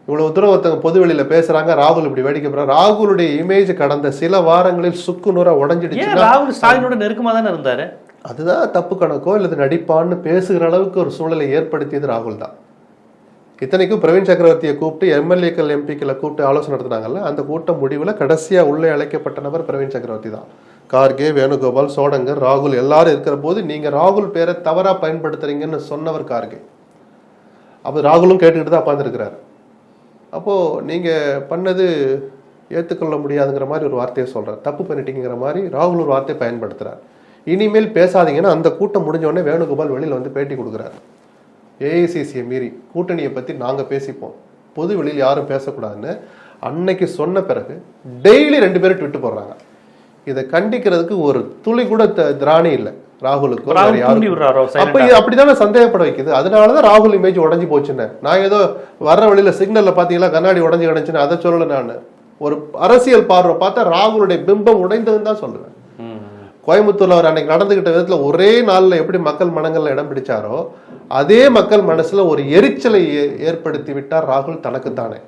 இவ்வளவு தூரம் ஒருத்தவங்க பொது வெளியில பேசுறாங்க, ராகுல் இப்படி வேடிக்கை போறாங்க. ராகுலுடைய இமேஜ் கடந்த சில வாரங்களில் சுக்குநூறா உடஞ்சிடுச்சு. ராகுல் ஸ்டாலினோட நெருக்கமா தானே இருந்தாரு. அதுதான் தப்பு கணக்கோ இல்லது நடிப்பான்னு பேசுகிற அளவுக்கு ஒரு சூழலை ஏற்படுத்தியது ராகுல் தான். இத்தனைக்கும் பிரவீன் சக்கரவர்த்தியை கூப்பிட்டு எம்எல்ஏக்கள் எம்பிக்களை கூப்பிட்டு ஆலோசனை நடத்தினாங்கல்ல, அந்த கூட்டம் முடிவில் கடைசியா உள்ளே அழைக்கப்பட்ட நபர் பிரவீன் சக்கரவர்த்தி தான். கார்கே, வேணுகோபால், சோடங்கர், ராகுல் எல்லாரும் இருக்கிற போது நீங்க ராகுல் பேரை தவறா பயன்படுத்துறீங்கன்னு சொன்னவர் கார்கே. அப்போ ராகுலும் கேட்டுக்கிட்டு தான் உட்காந்துருக்கிறாரு. அப்போ நீங்க பண்ணது ஏற்றுக்கொள்ள முடியாதுங்கிற மாதிரி ஒரு வார்த்தையை சொல்றாரு. தப்பு பண்ணிட்டீங்கிற மாதிரி ராகுல் ஒரு வார்த்தையை பயன்படுத்துறாரு. இனிமேல் பேசாதீங்கன்னா அந்த கூட்டம் முடிஞ்ச உடனே வேணுகோபால் வெளியில் வந்து பேட்டி கொடுக்குறாரு. ஏஐசிசியை மீறி கூட்டணியை பற்றி நாங்கள் பேசிப்போம், பொது வெளியில் யாரும் பேசக்கூடாதுன்னு அன்னைக்கு சொன்ன பிறகு டெய்லி 2 பேரும் ட்விட்டு போடுறாங்க. இதை கண்டிக்கிறதுக்கு ஒரு துளி கூட திராணி இல்லை ராகுலுக்கு. அப்ப இது அப்படித்தானே சந்தேகப்பட வைக்குது. அதனாலதான் ராகுல் இமேஜ் உடஞ்சி போச்சுன்னு. நான் ஏதோ வர்ற வழியில சிக்னல்ல பாத்தீங்களா கண்ணாடி உடஞ்சி கிடச்சுன்னு அதை சொல்லல. நான் ஒரு அரசியல் பார்வை பார்த்தா ராகுலுடைய பிம்பம் உடைந்ததுன்னு தான் சொல்றேன். கோயம்புத்தூர்ல அவர் அன்னைக்கு நடந்துகிட்ட விதத்துல ஒரே நாள்ல எப்படி மக்கள் மனங்கள்ல இடம் பிடிச்சாரோ அதே மக்கள் மனசுல ஒரு எரிச்சலை ஏற்படுத்தி விட்டார் ராகுல் தனக்குத்தானே.